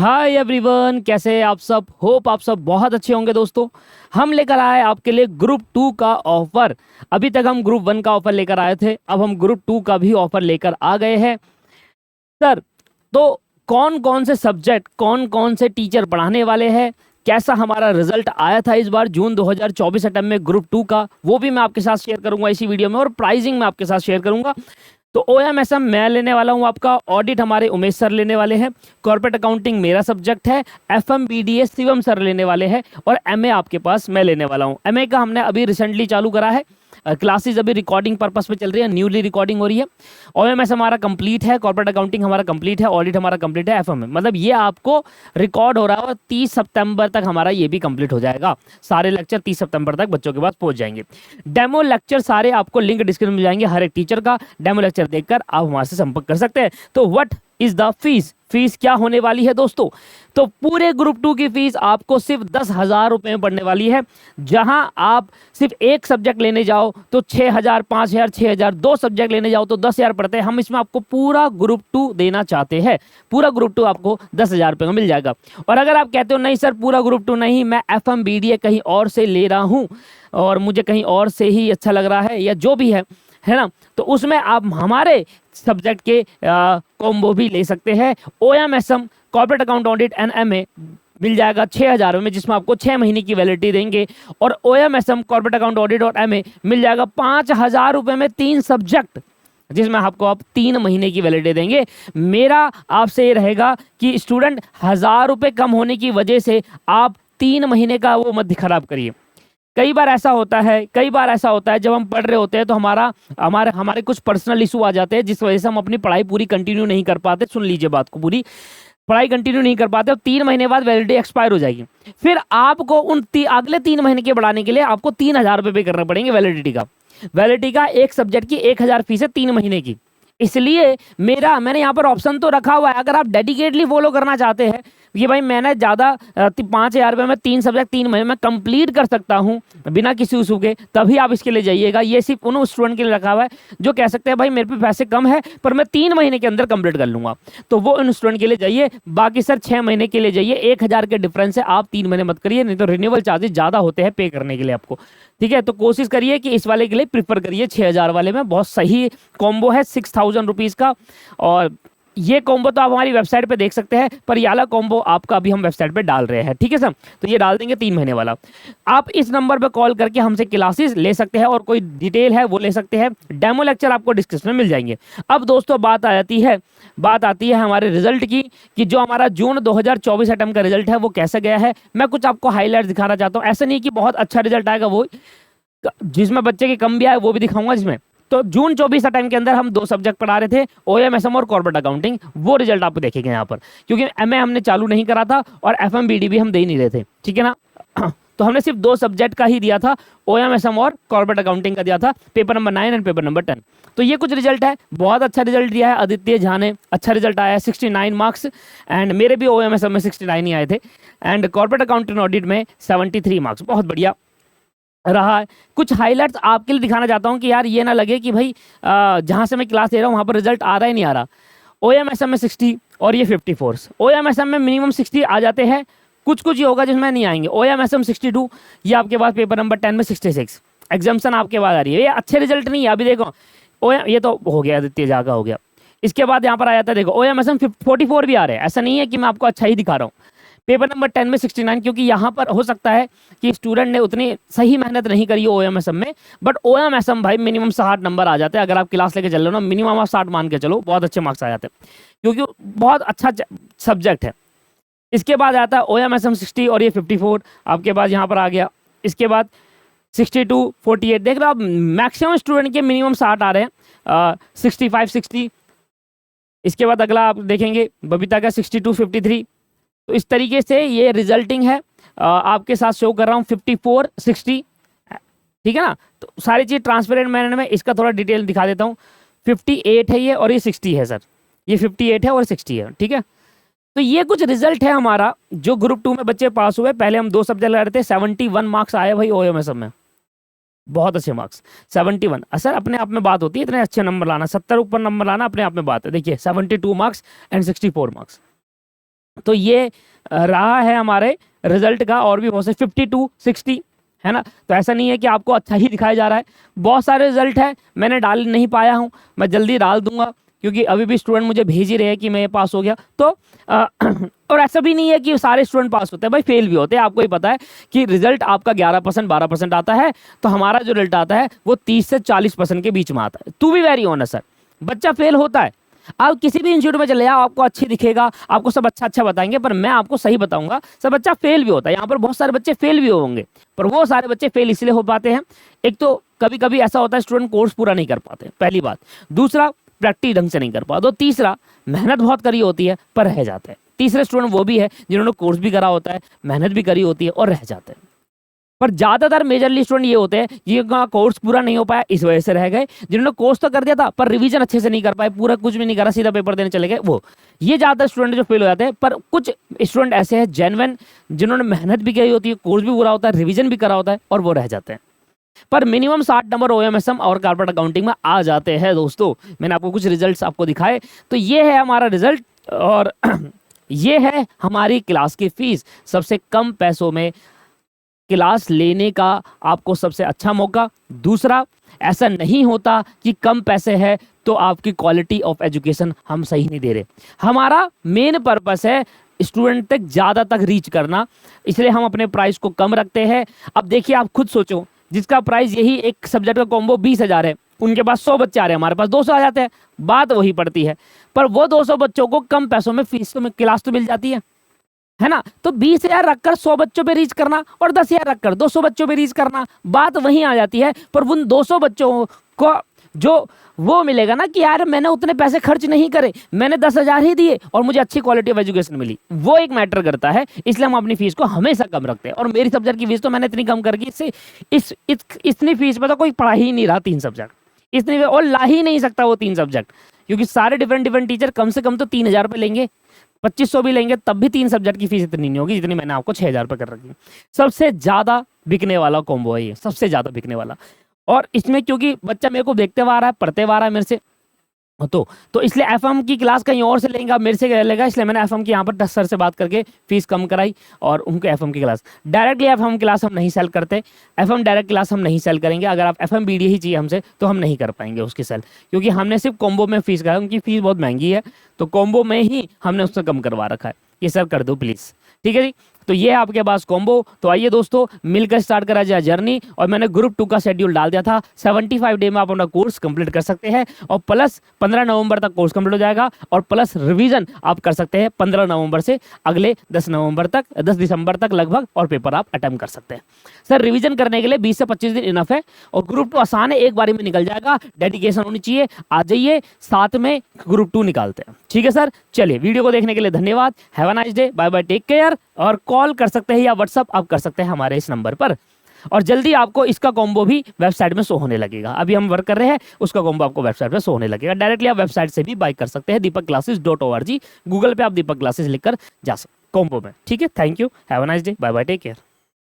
Hi everyone, कैसे हैं आप सब। होप आप सब बहुत अच्छे होंगे। दोस्तों, हम लेकर आए आपके लिए ग्रुप 2 का ऑफर। अभी तक हम ग्रुप 1 का ऑफर लेकर आए थे, अब हम ग्रुप 2 का भी ऑफर लेकर आ गए हैं सर। तो कौन कौन से सब्जेक्ट, कौन कौन से टीचर पढ़ाने वाले हैं, कैसा हमारा रिजल्ट आया था इस बार जून 2024 अटेम्प्ट में ग्रुप 2 का, वो भी मैं आपके साथ शेयर करूंगा इसी वीडियो में, और प्राइजिंग मैं आपके साथ शेयर करूंगा। तो OMSM मैं लेने वाला हूं आपका, ऑडिट हमारे उमेश सर लेने वाले हैं, कॉर्पोरेट अकाउंटिंग मेरा सब्जेक्ट है, FMBDA शिवम सर लेने वाले हैं, और MA आपके पास मैं लेने वाला हूं। MA का हमने अभी रिसेंटली चालू करा है, क्लासेस अभी रिकॉर्डिंग पर्पस पे चल रही है, न्यूली रिकॉर्डिंग हो रही है। OMS हमारा कंप्लीट है, कॉर्पोरेट अकाउंटिंग हमारा कंप्लीट है, ऑडिट हमारा कंप्लीट है, FM मतलब ये आपको रिकॉर्ड हो रहा है और 30 सितंबर तक हमारा ये भी कंप्लीट हो जाएगा। सारे लेक्चर 30 सितंबर तक बच्चों के पास पहुंच जाएंगे। डेमो लेक्चर सारे आपको लिंक डिस्क्रिप्शन में मिल जाएंगे, हर एक टीचर का डेमो लेक्चर देखकर आप हमारे से संपर्क कर सकते हैं। तो what is the fees, fees क्या होने वाली है दोस्तों। तो पूरे ग्रुप 2 की फीस आपको सिर्फ 10,000 रुपए में पड़ने वाली है। जहां आप सिर्फ एक सब्जेक्ट लेने जाओ तो 6,000, 5,000, 6,000, दो सब्जेक्ट लेने जाओ तो 10,000 पड़ते हैं। हम इसमें आपको पूरा ग्रुप 2 देना चाहते हैं। पूरा ग्रुप 2 आपको 10,000 रुपए का मिल जाएगा। और अगर आप कहते हो नहीं सर पूरा ग्रुप 2 नहीं, मैं FMBDA कहीं और से ले रहा हूं और मुझे कहीं और से ही अच्छा लग रहा है या जो भी है ना, तो उसमें आप हमारे सब्जेक्ट के कॉम्बो भी ले सकते हैं। OMSM corporate account audit and MA मिल जाएगा 6,000 में, जिसमें आपको 6 महीने की वैलिडिटी देंगे। और OMSM कॉर्पोरेट अकाउंट ऑडिट और MA मिल जाएगा 5,000 रुपये में 3 सब्जेक्ट, जिसमें आपको आप 3 महीने की वैलिडिटी देंगे। मेरा आपसे ये रहेगा कि स्टूडेंट 1,000 रुपये कम होने की वजह से आप 3 महीने का वो मत खराब करिए। कई बार ऐसा होता है जब हम पढ़ रहे होते हैं तो हमारे कुछ पर्सनल इशू आ जाते हैं, जिस वजह से हम अपनी पढ़ाई पूरी कंटिन्यू नहीं कर पाते। सुन लीजिए बात को, पूरी पढ़ाई कंटिन्यू नहीं कर पाते और 3 महीने बाद वैलिडिटी एक्सपायर हो जाएगी। फिर आपको अगले 3 महीने के बढ़ाने के लिए आपको 3,000 रुपये पे करने पड़ेंगे वैलिडिटी का एक सब्जेक्ट की 1,000 फीस है 3 महीने की। इसलिए मैंने यहाँ पर ऑप्शन तो रखा हुआ है, अगर आप डेडिकेटली फॉलो करना चाहते हैं ये भाई मैंने ज़्यादा 5,000 रुपये में 3 सब्जेक्ट 3 महीने में कंप्लीट कर सकता हूँ बिना किसी इशू के, तभी आप इसके लिए जाइएगा। ये सिर्फ उन स्टूडेंट के लिए रखा हुआ है जो कह सकते हैं भाई मेरे पे पैसे कम है पर मैं 3 महीने के अंदर कंप्लीट कर लूँगा, तो वो उन स्टूडेंट के लिए जाइए। बाकी सर 6 महीने के लिए जाइए, 1,000 के डिफरेंस है, आप 3 महीने मत करिए, नहीं तो रिन्यूअल चार्जेस ज़्यादा होते हैं पे करने के लिए आपको। ठीक है, तो कोशिश करिए कि इस वाले के लिए प्रीफर करिए 6,000 वाले में। बहुत सही कॉम्बो है 6,000 रुपीज़ का, और ये कॉम्बो तो आप हमारी वेबसाइट पे देख सकते हैं, पर ये वाला कॉम्बो आपका अभी हम वेबसाइट पे डाल रहे हैं। ठीक है सर, तो ये डाल देंगे 3 महीने वाला। आप इस नंबर पे कॉल करके हमसे क्लासेस ले सकते हैं और कोई डिटेल है वो ले सकते हैं। डेमो लेक्चर आपको डिस्क्रिप्शन में मिल जाएंगे। अब दोस्तों बात आती है हमारे रिजल्ट की, कि जो हमारा जून 2024 अटेम्प्ट का रिजल्ट है वो कैसा गया है। मैं कुछ आपको हाईलाइट दिखाना चाहता हूँ। ऐसा नहीं कि बहुत अच्छा रिजल्ट आएगा, वो जिसमें बच्चे के कम भी आए वो भी दिखाऊंगा जिसमें। तो जून 24 टाइम के अंदर हम 2 सब्जेक्ट पढ़ा रहे थे, OMSM और कॉर्पोरेट अकाउंटिंग, वो रिजल्ट आपको देखेंगे यहाँ पर, क्योंकि MA हमने चालू नहीं करा था और FMBD भी हम दे ही नहीं रहे थे। ठीक है ना तो हमने सिर्फ 2 सब्जेक्ट का ही दिया था, OMSM और कॉर्पोरेट अकाउंटिंग का दिया था, paper number 9 and paper number 10। तो ये कुछ रिजल्ट है, बहुत अच्छा रिजल्ट दिया है आदित्य झा ने, अच्छा रिजल्ट आया है 69 मार्क्स, एंड मेरे भी OMSM में 69 ही आए थे, एंड कॉर्पोरेट अकाउंटिंग ऑडिट में 73 मार्क्स, बहुत बढ़िया रहा है। कुछ हाइलाइट्स आपके लिए दिखाना चाहता हूं कि यार ये ना लगे कि भाई जहां से मैं क्लास ले रहा हूं वहां पर रिजल्ट आ रहा ही नहीं आ रहा। OMSM में 60 और ये 54। OMSM में मिनिमम 60 आ जाते हैं, कुछ ही होगा जिसमें नहीं आएंगे। OMSM 62, ये आपके पास पेपर नंबर 10 में 66, एग्जाम्सन आपके पास आ रही है। ये अच्छे रिजल्ट नहीं है, अभी देखो ये तो हो गया, आदित्य झा का हो गया। इसके बाद यहाँ पर आ जाता है, देखो OMSM 44 भी आ रहे हैं। ऐसा नहीं है कि मैं आपको अच्छा ही दिखा रहा हूँ। पेपर नंबर 10 में 69, क्योंकि यहाँ पर हो सकता है कि स्टूडेंट ने उतनी सही मेहनत नहीं करी OMSM में, बट OMSM भाई मिनिमम 60 नंबर आ जाते हैं। अगर आप क्लास लेके चल रहे हो ना, मिनिमम आप 60 मान के चलो, बहुत अच्छे मार्क्स आ जाते हैं, क्योंकि बहुत अच्छा सब्जेक्ट है। इसके बाद आता है OMSM 60 और ये 54 आपके पास यहाँ पर आ गया। इसके बाद 62, 48, देख रहे हो आप, मैक्सिमम स्टूडेंट के मिनिमम 60 आ रहे हैं, 65, 60। इसके बाद अगला आप देखेंगे बबीता का 62, 53। तो इस तरीके से ये रिजल्टिंग है, आपके साथ शो कर रहा हूँ 54, 60। ठीक है ना, तो सारी चीज़ ट्रांसपेरेंट मैनर में, इसका थोड़ा डिटेल दिखा देता हूँ। 58 है ये और ये 60 है सर, ये 58 है और 60 है। ठीक है, तो ये कुछ रिजल्ट है हमारा जो ग्रुप 2 में बच्चे पास हुए। पहले हम 2 सब्जेक्ट लग रहे थे, 71 मार्क्स आए भाई OMSM में, बहुत अच्छे मार्क्स 71। सर अपने आप में बात होती है इतने अच्छे नंबर लाना, 70 ऊपर नंबर लाना अपने आप में बात है। देखिए 72 मार्क्स एंड 64 मार्क्स, तो ये रहा है हमारे रिजल्ट का, और भी बहुत से 52 60 है ना। तो ऐसा नहीं है कि आपको अच्छा ही दिखाया जा रहा है, बहुत सारे रिजल्ट है, मैंने डाल नहीं पाया हूँ, मैं जल्दी डाल दूंगा क्योंकि अभी भी स्टूडेंट मुझे भेज ही रहे हैं कि मैं पास हो गया। तो और ऐसा भी नहीं है कि सारे स्टूडेंट पास होते हैं भाई, फेल भी होते हैं। आपको ही पता है कि रिजल्ट आपका 11% 12% आता है, तो हमारा जो रिजल्ट आता है वो 30 से 40% के बीच में आता है। To be very honest sir, बच्चा फेल होता है। आप किसी भी इंस्टीट्यूट में चले जाओ, आपको अच्छी दिखेगा, आपको सब अच्छा अच्छा बताएंगे, पर मैं आपको सही बताऊंगा, सब बच्चा फेल भी होता है। यहाँ पर बहुत सारे बच्चे फेल भी होंगे, पर वो सारे बच्चे फेल इसलिए हो पाते हैं, एक तो कभी कभी ऐसा होता है स्टूडेंट कोर्स पूरा नहीं कर पाते, पहली बात। दूसरा, प्रैक्टिस ढंग से नहीं कर पाते। तो तीसरा, मेहनत बहुत करी होती है पर रह जाते हैं। तीसरे स्टूडेंट वो भी है जिन्होंने कोर्स भी करा होता है, मेहनत भी करी होती है और रह जाते हैं। पर ज्यादातर मेजरली स्टूडेंट ये होते हैं जिनका कोर्स पूरा नहीं हो पाया, इस वजह से रह गए। जिन्होंने कोर्स तो कर दिया था पर रिवीजन अच्छे से नहीं कर पाए, पूरा कुछ भी नहीं करा, सीधा पेपर देने चले गए, वो ये ज्यादा स्टूडेंट जो फेल हो जाते हैं। पर कुछ स्टूडेंट ऐसे हैं जेन्युइन, जिन्होंने मेहनत भी की होती है, कोर्स भी पूरा होता है, रिविजन भी करा होता है, और वो रह जाते हैं। पर मिनिमम 60 नंबर ओएमएसएम और कॉर्पोरेट अकाउंटिंग में आ जाते हैं दोस्तों। मैंने आपको कुछ रिजल्ट्स आपको दिखाए, तो ये है हमारा रिजल्ट, और ये है हमारी क्लास की फीस। सबसे कम पैसों में क्लास लेने का आपको सबसे अच्छा मौका। दूसरा, ऐसा नहीं होता कि कम पैसे है तो आपकी क्वालिटी ऑफ एजुकेशन हम सही नहीं दे रहे। हमारा मेन पर्पस है स्टूडेंट तक ज़्यादा तक रीच करना, इसलिए हम अपने प्राइस को कम रखते हैं। अब देखिए, आप खुद सोचो, जिसका प्राइस यही एक सब्जेक्ट का कॉम्बो 20,000 है, उनके पास 100 बच्चे आ रहे हैं, हमारे पास 200 आ जाते हैं, बात वही पड़ती है। पर वो 200 बच्चों को कम पैसों में फीस में क्लास तो मिल जाती है ना। तो 20,000 रखकर 100 बच्चों पे रीच करना और 10,000 रखकर 200 बच्चों पे रीच करना, बात वहीं आ जाती है। पर उन 200 बच्चों को जो वो मिलेगा ना कि यार मैंने उतने पैसे खर्च नहीं करे, मैंने 10,000 ही दिए और मुझे अच्छी क्वालिटी ऑफ एजुकेशन मिली, वो एक मैटर करता है। इसलिए हम अपनी फीस को हमेशा कम रखते हैं। और मेरी सब्जेक्ट की फीस तो मैंने इतनी कम कर दी, इससे इतनी फीस में तो कोई पढ़ा ही नहीं रहा 3 सब्जेक्ट, इतनी और ला ही नहीं सकता वो 3 सब्जेक्ट, क्योंकि सारे डिफरेंट डिफरेंट टीचर कम से कम तो 3,000 रुपये लेंगे, 2500 भी लेंगे, तब भी 3 सब्जेक्ट की फीस इतनी नहीं होगी जितनी मैंने आपको 6,000 रुपये कर रखी है। सबसे ज़्यादा बिकने वाला कॉम्बो है ये, सबसे ज़्यादा बिकने वाला। और इसमें क्योंकि बच्चा मेरे को देखते हुआ आ रहा है, पढ़ते हुआ आ रहा है मेरे से, तो इसलिए एफएम की क्लास कहीं और से लेंगे, मेरे से लेगा, इसलिए मैंने एफएम की यहाँ पर सर से बात करके फीस कम कराई और उनको एफएम की क्लास डायरेक्टली, एफएम क्लास हम नहीं सेल करते, एफएम डायरेक्ट क्लास हम नहीं सेल करेंगे। अगर आप एफएम बीडी ही चाहिए हमसे तो हम नहीं कर पाएंगे उसकी सेल, क्योंकि हमने सिर्फ कॉम्बो में फीस कराई, उनकी फीस बहुत महंगी है, तो कॉम्बो में ही हमने उससे कम करवा रखा है। ये सर कर दो प्लीज़, ठीक है जी। तो ये है आपके पास कॉम्बो। तो आइए दोस्तों, मिलकर स्टार्ट करा जाए जर्नी। और मैंने ग्रुप 2 का शेड्यूल डाल दिया था, 75 डे में आप अपना कोर्स कंप्लीट कर सकते हैं, और प्लस 15 नवंबर तक कोर्स कंप्लीट हो जाएगा, और प्लस रिवीजन आप कर सकते हैं 15 नवंबर से अगले 10 नवंबर तक, 10 दिसंबर तक लगभग, और पेपर आप अटेम्प्ट कर सकते हैं। सर रिवीजन करने के लिए 20 से 25 दिन इनफ है, और ग्रुप 2 आसान है, एक बारी में निकल जाएगा, डेडिकेशन होनी चाहिए। आ जाइए, साथ में ग्रुप 2 निकालते हैं, ठीक है सर। चलिए, वीडियो को देखने के लिए धन्यवाद, have a nice day, bye bye, take care. और कॉल कर सकते हैं या व्हाट्सअप आप कर सकते हैं हमारे इस नंबर पर, और जल्दी आपको इसका कॉम्बो भी वेबसाइट में शो होने लगेगा। अभी हम वर्क कर रहे हैं, उसका कॉम्बो आपको वेबसाइट पे शो होने लगेगा। डायरेक्टली आप वेबसाइट से भी बाय कर सकते हैं, deepakclasses.org, गूगल पे आप दीपक क्लासेस लिखकर जा सकते कॉम्बो में, ठीक है। Thank you, have a nice day, bye bye, take care.